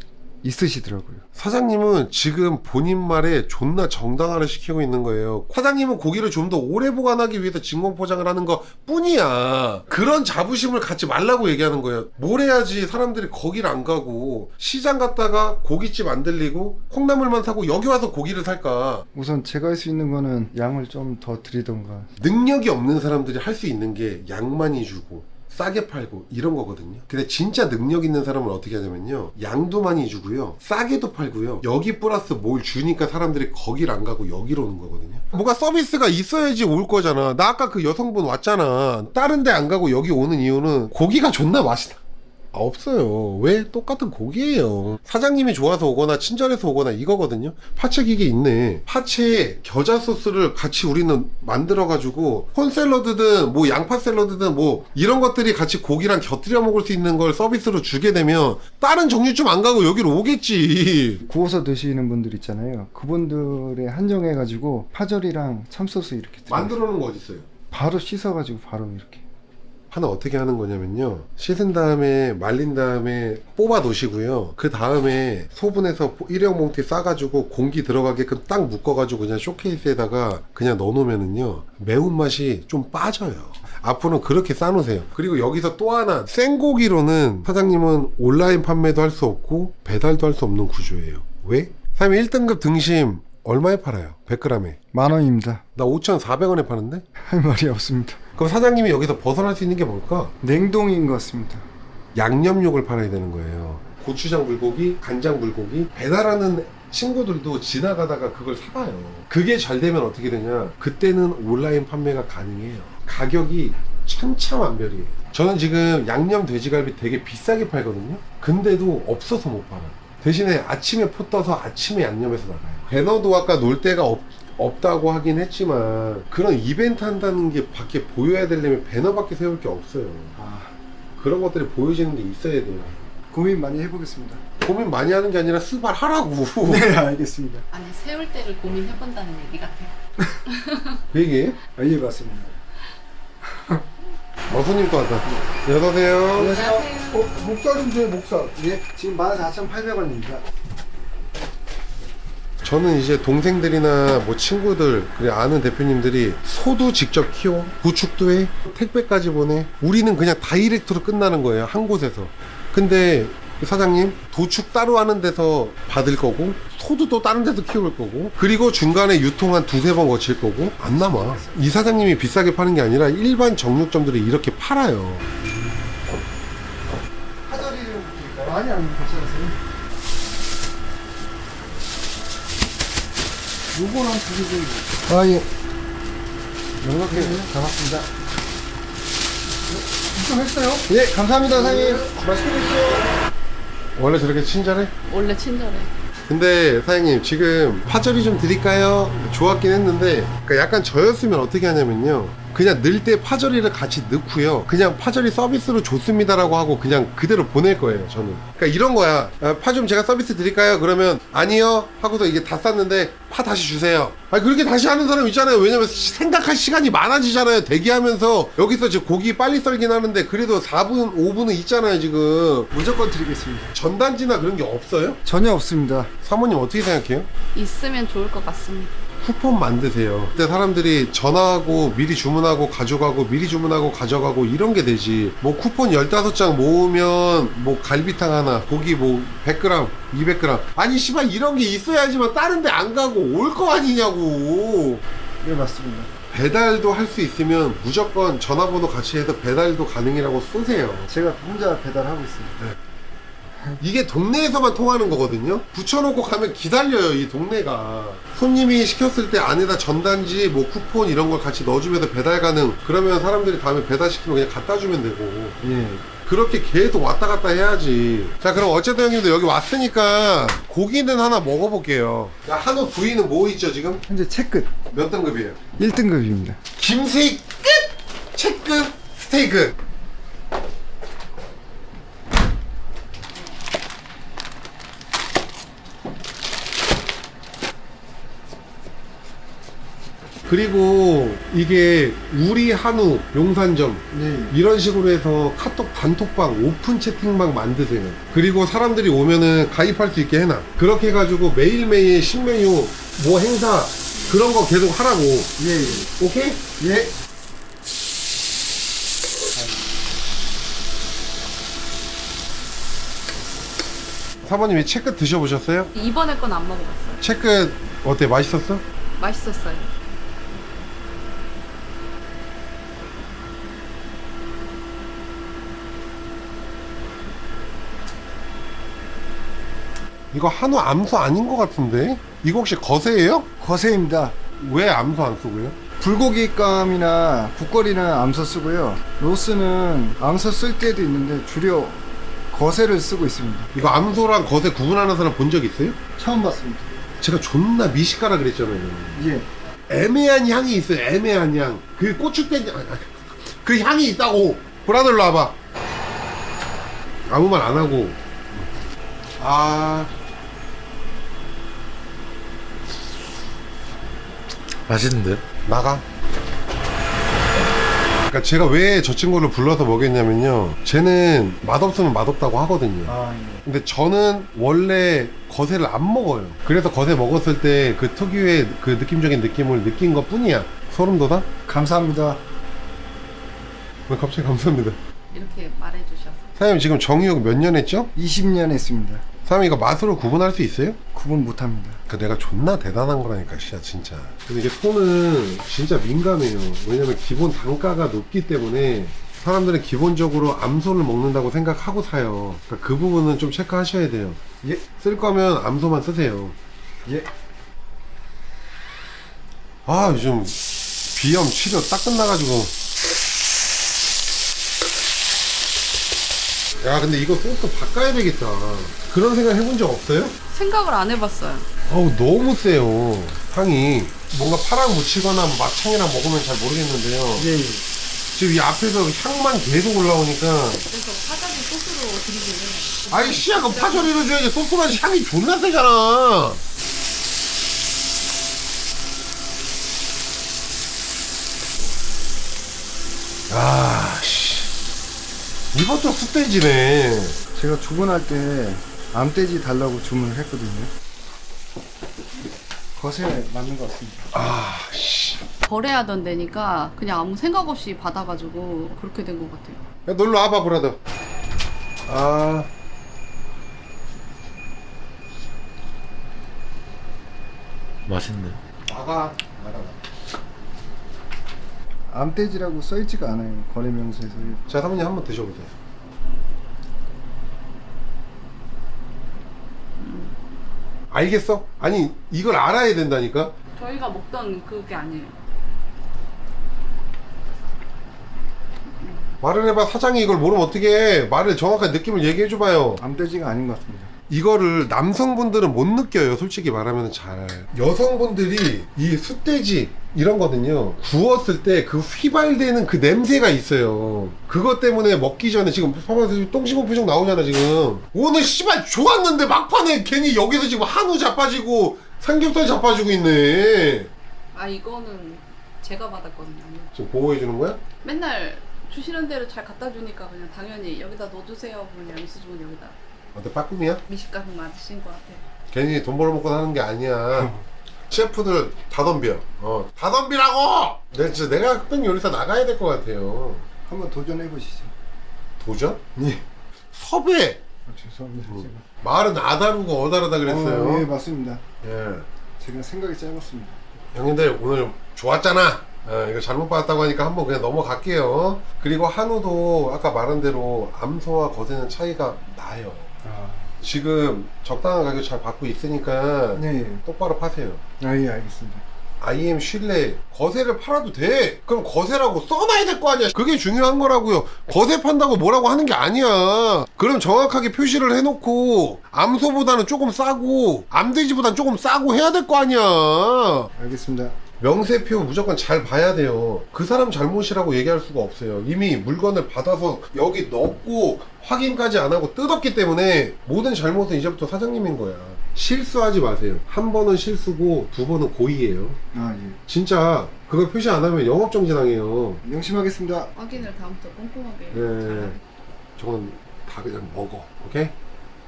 있으시더라고요. 사장님은 지금 본인 말에 존나 정당화를 시키고 있는 거예요. 사장님은 고기를 좀 더 오래 보관하기 위해서 진공 포장을 하는 것 뿐이야. 그런 자부심을 갖지 말라고 얘기하는 거예요. 뭘 해야지 사람들이 거기를 안 가고 시장 갔다가 고깃집 안 들리고 콩나물만 사고 여기 와서 고기를 살까? 우선 제가 할 수 있는 거는 양을 좀 더 드리던가. 능력이 없는 사람들이 할 수 있는 게 양 많이 주고 싸게 팔고 이런 거거든요. 근데 진짜 능력 있는 사람은 어떻게 하냐면요, 양도 많이 주고요, 싸게도 팔고요, 여기 플러스 뭘 주니까 사람들이 거기를 안 가고 여기로 오는 거거든요. 뭐가 서비스가 있어야지 올 거잖아. 나 아까 그 여성분 왔잖아. 다른 데 안 가고 여기 오는 이유는 고기가 존나 맛있다. 없어요. 왜? 똑같은 고기예요. 사장님이 좋아서 오거나 친절해서 오거나 이거거든요. 파채 기계 있네. 파채에 겨자 소스를 같이 우리는 만들어가지고 콘 샐러드든 뭐 양파 샐러드든 뭐 이런 것들이 같이 고기랑 곁들여 먹을 수 있는 걸 서비스로 주게 되면 다른 종류점 안 가고 여기로 오겠지. 구워서 드시는 분들 있잖아요. 그분들에 한정해가지고 파절이랑 참소스 이렇게 만들어 놓은 거 어디 있어요? 바로 씻어가지고 바로 이렇게. 하나 어떻게 하는 거냐면요, 씻은 다음에 말린 다음에 뽑아 놓으시고요, 그 다음에 소분해서 일회용 봉투에 싸가지고 공기 들어가게끔 딱 묶어가지고 그냥 쇼케이스에다가 그냥 넣어놓으면은요 매운맛이 좀 빠져요. 앞으로는 그렇게 싸놓으세요. 그리고 여기서 또 하나, 생고기로는 사장님은 온라인 판매도 할 수 없고 배달도 할 수 없는 구조예요. 왜? 사장님 1등급 등심 얼마에 팔아요? 100g에 10,000원입니다. 나 5,400원에 파는데? 할 말이 없습니다. 그럼 사장님이 여기서 벗어날 수 있는 게 뭘까? 냉동인 것 같습니다. 양념육을 팔아야 되는 거예요. 고추장 불고기, 간장 불고기. 배달하는 친구들도 지나가다가 그걸 사봐요. 그게 잘 되면 어떻게 되냐, 그때는 온라인 판매가 가능해요. 가격이 천차만별이에요. 저는 지금 양념 돼지갈비 되게 비싸게 팔거든요. 근데도 없어서 못 팔아요. 대신에 아침에 포 떠서 아침에 양념해서 나가요. 배너도 아까 놀 데가 없다고 하긴 했지만 그런 이벤트 한다는 게 밖에 보여야 되려면 배너밖에 세울 게 없어요. 그런 것들이 보여지는 게 있어야 돼요. 고민 많이 해보겠습니다. 고민 많이 하는 게 아니라 스발하라고. 네, 알겠습니다. 아니 세울 때를 고민해본다는 얘기 같아요. 그 얘기예요? 아, 예, 맞습니다. 손님 또 왔다. 어서오세요. 안녕하세요. 목살 좀 줘요, 목살. 예, 지금 14,800원입니다. 저는 이제 동생들이나 뭐 친구들, 그래 아는 대표님들이 소도 직접 키워, 구축도 해, 택배까지 보내. 우리는 그냥 다이렉트로 끝나는 거예요, 한 곳에서. 근데 사장님, 도축 따로 하는 데서 받을 거고, 소도 또 다른 데서 키울 거고, 그리고 중간에 유통 한 두세 번 거칠 거고, 안 남아. 이 사장님이 비싸게 파는 게 아니라 일반 정육점들이 이렇게 팔아요. 파절이를 드릴까요? 아니, 괜찮으세요? 요거는 두개 정도. 아, 예. 넉넉하게 잡았습니다. 입금했어요? 예, 감사합니다, 사장님. 맛있게 드십시오. 원래 저렇게 친절해? 원래 친절해. 근데 사장님 지금 파절이 좀 드릴까요? 좋았긴 했는데 그러니까 약간 저였으면 어떻게 하냐면요, 그냥 넣을 때 파절이를 같이 넣고요, 그냥 파절이 서비스로 좋습니다라고 하고 그냥 그대로 보낼 거예요 저는. 그러니까 이런 거야. 파 좀 제가 서비스 드릴까요? 그러면 아니요 하고서 이게 다 쌌는데 파 다시 주세요. 아니 그렇게 다시 하는 사람 있잖아요. 왜냐면 생각할 시간이 많아지잖아요. 대기하면서 여기서 지금 고기 빨리 썰긴 하는데 그래도 4분 5분은 있잖아요 지금. 무조건 드리겠습니다. 전단지나 그런 게 없어요? 전혀 없습니다. 사모님 어떻게 생각해요? 있으면 좋을 것 같습니다. 쿠폰 만드세요. 그때 사람들이 전화하고 미리 주문하고 가져가고 미리 주문하고 가져가고 이런 게 되지. 뭐 쿠폰 15장 모으면 뭐 갈비탕 하나, 고기 뭐 100g, 200g. 아니 씨발 이런 게 있어야지만 다른 데 안 가고 올 거 아니냐고. 네, 맞습니다. 배달도 할 수 있으면 무조건 전화번호 같이 해서 배달도 가능이라고 쏘세요. 제가 혼자 배달하고 있습니다. 이게 동네에서만 통하는 거거든요. 붙여놓고 가면 기다려요 이 동네가. 손님이 시켰을 때 안에다 전단지 뭐 쿠폰 이런 걸 같이 넣어주면서 배달 가능. 그러면 사람들이 다음에 배달시키면 그냥 갖다 주면 되고. 예. 그렇게 계속 왔다 갔다 해야지. 자 그럼 어쨌든 형님들 여기 왔으니까 고기는 하나 먹어볼게요. 야, 한우 부위는 뭐 있죠 지금? 현재 채끝 몇 등급이에요? 1등급입니다. 김수희 끝! 채급 스테이크. 그리고 이게 우리 한우 용산점 네. 이런 식으로 해서 카톡 단톡방 오픈 채팅방 만드세요. 그리고 사람들이 오면은 가입할 수 있게 해놔. 그렇게 해가지고 매일매일 신메뉴 뭐 행사 그런 거 계속 하라고. 예, 예. 오케이? 예. 사모님 이 채끝 드셔보셨어요? 이번에 건 안 먹어봤어요. 채끝 어때? 맛있었어? 맛있었어요. 이거 한우 암소 아닌 것 같은데? 이거 혹시 거세예요? 거세입니다. 왜 암소 안 쓰고요? 불고기감이나 국거리는 암소 쓰고요. 로스는 암소 쓸 때도 있는데 주로 거세를 쓰고 있습니다. 이거 암소랑 거세 구분하는 사람 본 적 있어요? 처음 봤습니다. 제가 존나 미식가라 그랬잖아요. 예. 애매한 향이 있어요. 애매한 향. 그 고추된 그 향이 있다고. 브라더로 와봐. 아무 말 안 하고. 맛있는데요? 나가. 그러니까 제가 왜 저 친구를 불러서 먹였냐면요, 쟤는 맛없으면 맛없다고 하거든요. 아, 예. 근데 저는 원래 거세를 안 먹어요. 그래서 거세 먹었을 때 그 특유의 그 느낌적인 느낌을 느낀 것 뿐이야. 소름 돋아? 감사합니다. 왜 갑자기 감사합니다. 이렇게 말해주셔서. 사장님 지금 정육 몇 년 했죠? 20년 했습니다. 사장님 이거 맛으로 구분할 수 있어요? 구분 못합니다. 그 내가 존나 대단한 거라니까 진짜. 근데 이게 소는 진짜 민감해요. 왜냐면 기본 단가가 높기 때문에 사람들은 기본적으로 암소를 먹는다고 생각하고 사요. 그러니까 그 부분은 좀 체크하셔야 돼요. 예. 쓸 거면 암소만 쓰세요. 예. 아 요즘 비염 치료 딱 끝나가지고. 야 근데 이거 소스 바꿔야 되겠다. 그런 생각 해본 적 없어요? 생각을 안 해봤어요. 어우 너무 세요 향이. 뭔가 파랑 묻히거나 뭐 막창이랑 먹으면 잘 모르겠는데요. 예. 지금 이 앞에서 향만 계속 올라오니까. 그래서 파자리 소스로 드리기는 아이 씨야, 그 파절이를 줘야지. 소스 맛이 향이 존나 세잖아. 아, 씨. 이것도 쑥돼지네. 제가 주문할 때 암돼지 달라고 주문을 했거든요. 것에 맞는 것 같습니다. 아, 씨. 거래하던 데니까 그냥 아무 생각 없이 받아가지고 그렇게 된 것 같아요. 야, 놀러 와봐, 브라더. 아. 맛있네. 나가. 암돼지라고 써있지가 않아요. 거래 명세서에. 자, 사모님 한번 드셔보세요. 알겠어? 아니, 이걸 알아야 된다니까? 저희가 먹던 그게 아니에요. 말을 해봐. 사장이 이걸 모르면 어떻게 해. 말을 정확한 느낌을 얘기해줘봐요. 암돼지가 아닌 것 같습니다. 이거를 남성분들은 못 느껴요. 솔직히 말하면 잘. 여성분들이 이 숫돼지 이런 거는요, 구웠을 때 그 휘발되는 그 냄새가 있어요. 그것 때문에 먹기 전에 지금 봐봐서 똥 씹은 표정 나오잖아 지금. 오늘 씨발 좋았는데 막판에 괜히 여기서 지금 한우 자빠지고 삼겹살 자빠지고 있네. 아 이거는 제가 받았거든요. 지금 보호해주는 거야? 맨날 주시는 대로 잘 갖다 주니까 그냥 당연히 여기다 넣어주세요. 그냥 영수증은 여기다. 어때 빠꿈이야? 미식가는 맞으신 것 같아요. 괜히 돈 벌어먹고 하는 게 아니야. 셰프들 다 덤벼. 다 덤비라고! 내가 흑백 요리사 나가야 될 것 같아요. 한번 도전해 보시죠. 도전? 예. 섭외! 죄송합니다. 제가. 말은 아다르고 어다르다 그랬어요. 예, 맞습니다. 예. 제가 생각이 짧았습니다. 형님들 오늘 좋았잖아. 이거 잘못 받았다고 하니까 한번 그냥 넘어갈게요. 그리고 한우도 아까 말한 대로 암소와 거세는 차이가 나요. 지금 적당한 가격 잘 받고 있으니까 네. 똑바로 파세요. 아, 예, 알겠습니다. IM 쉴래 거세를 팔아도 돼. 그럼 거세라고 써놔야 될 거 아니야. 그게 중요한 거라고요. 거세 판다고 뭐라고 하는 게 아니야. 그럼 정확하게 표시를 해놓고 암소보다는 조금 싸고 암돼지보다는 조금 싸고 해야 될 거 아니야. 알겠습니다. 명세표 무조건 잘 봐야 돼요. 그 사람 잘못이라고 얘기할 수가 없어요. 이미 물건을 받아서 여기 넣고 확인까지 안 하고 뜯었기 때문에 모든 잘못은 이제부터 사장님인 거야. 실수하지 마세요. 한 번은 실수고 두 번은 고의예요. 아, 예. 진짜 그거 표시 안 하면 영업정지당해요. 명심하겠습니다. 확인을 다음부터 꼼꼼하게. 네. 저건 다 그냥 먹어. 오케이?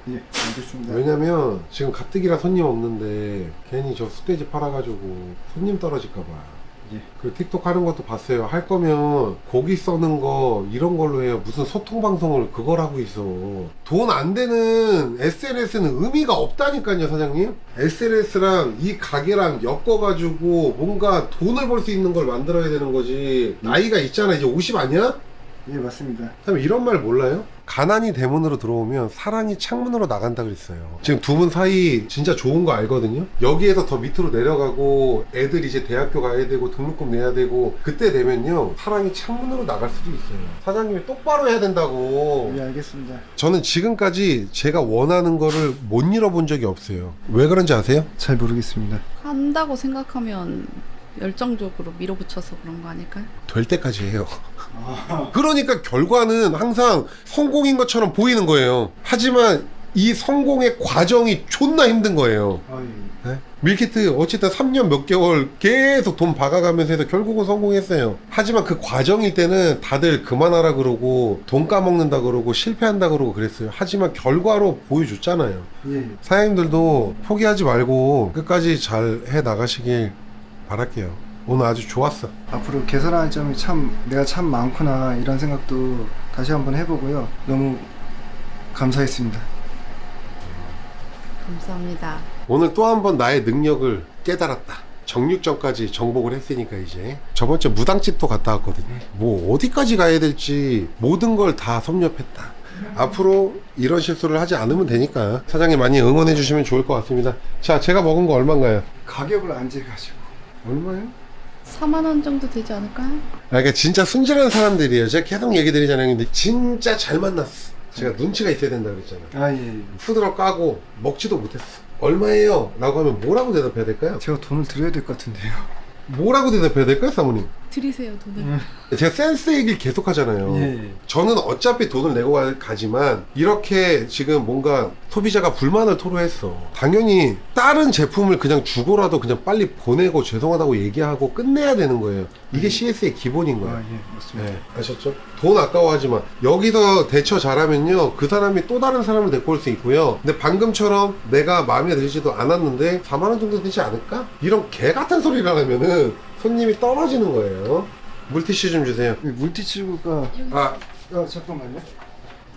예, 알겠습니다. 왜냐면 지금 가뜩이나 손님 없는데 괜히 저 쑥돼지 팔아가지고 손님 떨어질까봐. 예. 그 틱톡 하는 것도 봤어요. 할 거면 고기 써는 거 이런 걸로 해요. 무슨 소통 방송을 그걸 하고 있어. 돈 안 되는 SNS는 의미가 없다니까요, 사장님. SNS랑 이 가게랑 엮어가지고 뭔가 돈을 벌 수 있는 걸 만들어야 되는 거지. 나이가 있잖아. 이제 50 아니야? 예, 맞습니다. 사장님 이런 말 몰라요? 가난이 대문으로 들어오면 사랑이 창문으로 나간다 그랬어요. 지금 두 분 사이 진짜 좋은 거 알거든요. 여기에서 더 밑으로 내려가고 애들 이제 대학교 가야 되고 등록금 내야 되고 그때 되면요 사랑이 창문으로 나갈 수도 있어요. 사장님이 똑바로 해야 된다고. 예, 알겠습니다. 저는 지금까지 제가 원하는 거를 못 잃어본 적이 없어요. 왜 그런지 아세요? 잘 모르겠습니다. 한다고 생각하면 열정적으로 밀어붙여서 그런 거 아닐까요? 될 때까지 해요. 그러니까 결과는 항상 성공인 것처럼 보이는 거예요. 하지만 이 성공의 과정이 존나 힘든 거예요. 아, 예. 네? 밀키트 어쨌든 3년 몇 개월 계속 돈 박아가면서 해서 결국은 성공했어요. 하지만 그 과정일 때는 다들 그만하라 그러고 돈 까먹는다 그러고 실패한다 그러고 그랬어요. 하지만 결과로 보여줬잖아요. 예. 사장님들도 포기하지 말고 끝까지 잘 해 나가시길 바랄게요. 오늘 아주 좋았어. 앞으로 개선할 점이 내가 참 많구나 이런 생각도 다시 한번 해보고요. 너무 감사했습니다. 감사합니다. 오늘 또 한 번 나의 능력을 깨달았다. 정육점까지 정복을 했으니까 이제 저번 주에 무당집도 갔다 왔거든요. 뭐 어디까지 가야 될지 모든 걸 다 섭렵했다. 앞으로 이런 실수를 하지 않으면 되니까 사장님 많이 응원해 주시면 좋을 것 같습니다. 자, 제가 먹은 거 얼마인가요? 가격을 안 재가지고. 얼마요? 4만 원 정도 되지 않을까요? 그러니까 진짜 순진한 사람들이에요. 제가 계속 얘기 드리잖아요. 근데 진짜 잘 만났어. 제가 눈치가 있어야 된다 그랬잖아요. 아, 예. 푸드럽 까고 먹지도 못했어. 얼마예요? 라고 하면 뭐라고 대답해야 될까요? 제가 돈을 드려야 될 것 같은데요. 뭐라고 대답해야 될까요, 사모님? 드리세요 돈을. 제가 센스 얘기를 계속 하잖아요. 예. 저는 어차피 돈을 내고 가지만 이렇게 지금 뭔가 소비자가 불만을 토로했어. 당연히 다른 제품을 그냥 주고라도 그냥 빨리 보내고 죄송하다고 얘기하고 끝내야 되는 거예요. 이게 CS의 기본인 거예요. 예, 맞습니다. 네, 아셨죠? 돈 아까워하지만 여기서 대처 잘하면요 그 사람이 또 다른 사람을 데리고 올 수 있고요. 근데 방금처럼 내가 마음에 들지도 않았는데 4만 원 정도 되지 않을까? 이런 개 같은 소리를 하면은 손님이 떨어지는 거예요. 물티슈 좀 주세요. 이 물티슈가 아, 잠깐만요.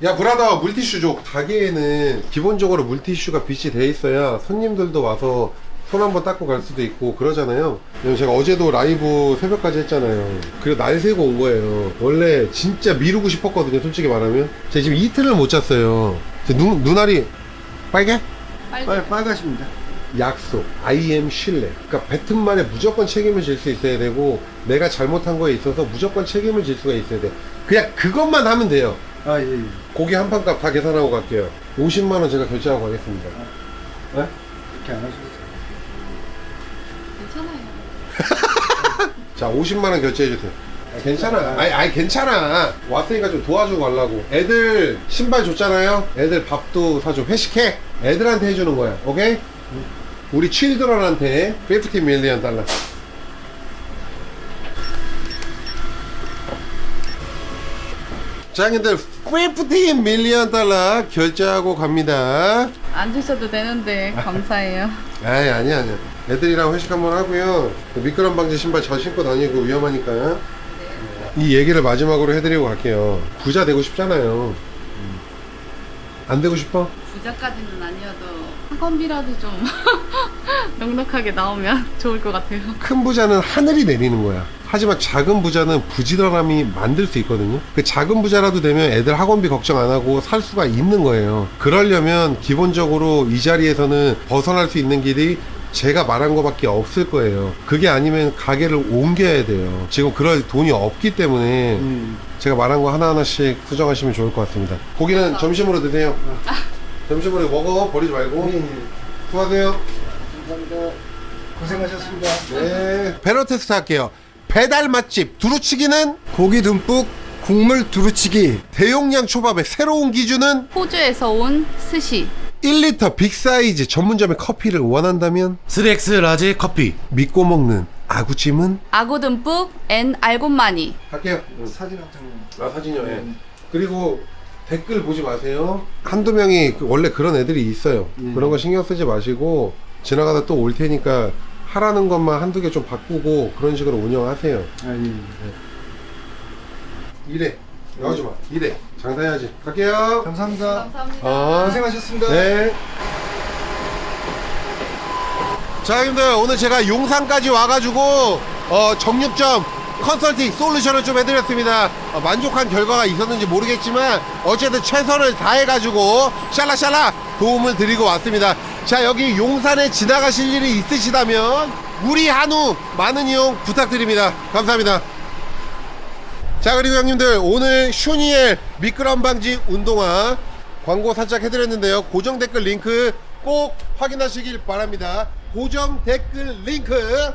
야 브라더 물티슈 줘. 가게에는 기본적으로 물티슈가 비치 돼 있어야 손님들도 와서 손 한번 닦고 갈 수도 있고 그러잖아요. 왜냐면 제가 어제도 라이브 새벽까지 했잖아요. 그래서 날 새고 온 거예요. 원래 진짜 미루고 싶었거든요, 솔직히 말하면. 제가 지금 이틀을 못 잤어요. 제 눈알이 빨개? 빨가십니다. 약속, I am 신뢰. 그러니까 뱉은 말에 무조건 책임을 질 수 있어야 되고 내가 잘못한 거에 있어서 무조건 책임을 질 수가 있어야 돼. 그냥 그것만 하면 돼요. 아, 예. 고기 한 판값 다 계산하고 갈게요. 50만 원 제가 결제하고 가겠습니다. 네? 이렇게 안 하셔도 괜찮아요. 자, 50만 원 결제해 주세요. 괜찮아. 아니 괜찮아. 왔으니까 좀 도와주고 가려고. 애들 신발 줬잖아요. 애들 밥도 사줘. 회식해. 애들한테 해주는 거야. 오케이? 우리 칠드런한테 50 밀리언 달러. 자, 형님들 50 밀리언 달러 결제하고 갑니다. 안 주셔도 되는데 감사해요. 아이, 아니야. 애들이랑 회식 한번 하고요. 미끄럼 방지 신발 잘 신고 다니고 위험하니까. 이 얘기를 마지막으로 해드리고 갈게요. 부자 되고 싶잖아요. 안 되고 싶어? 부자까지는 아니어도 학원비라도 좀 넉넉하게 나오면 좋을 것 같아요. 큰 부자는 하늘이 내리는 거야. 하지만 작은 부자는 부지런함이 만들 수 있거든요. 그 작은 부자라도 되면 애들 학원비 걱정 안 하고 살 수가 있는 거예요. 그러려면 기본적으로 이 자리에서는 벗어날 수 있는 길이 제가 말한 거밖에 없을 거예요. 그게 아니면 가게를 옮겨야 돼요. 지금 그럴 돈이 없기 때문에 제가 말한 거 하나하나씩 수정하시면 좋을 것 같습니다. 고기는 점심으로 드세요. 점심으로 먹어. 버리지 말고. 수고하세요. 감사합니다. 고생하셨습니다. 네. 배로 테스트 할게요. 배달 맛집 두루치기는 고기 듬뿍 국물 두루치기. 대용량 초밥의 새로운 기준은 호주에서 온 스시. 1리터 빅사이즈 전문점의 커피를 원한다면 3X 라지 커피. 믿고 먹는 아구찜은 아구 듬뿍 앤 알곤마니. 할게요. 사진 같은 거. 아 사진이요. 예. 그리고 댓글 보지 마세요. 한두 명이 원래 그런 애들이 있어요. 그런 거 신경 쓰지 마시고 지나가다 또 올 테니까 하라는 것만 한두 개 좀 바꾸고 그런 식으로 운영하세요. 아, 예. 이래. 나오지 마. 이래. 장사해야지. 갈게요. 감사합니다. 감사합니다. 고생하셨습니다. 네. 자, 형님들 오늘 제가 용산까지 와가지고 정육점 컨설팅 솔루션을 좀 해드렸습니다. 만족한 결과가 있었는지 모르겠지만 어쨌든 최선을 다해가지고 샬라샬라 도움을 드리고 왔습니다. 자, 여기 용산에 지나가실 일이 있으시다면 우리 한우 많은 이용 부탁드립니다. 감사합니다. 자, 그리고 형님들 오늘 슈니엘 미끄럼 방지 운동화 광고 살짝 해드렸는데요. 고정 댓글 링크 꼭 확인하시길 바랍니다. 고정 댓글 링크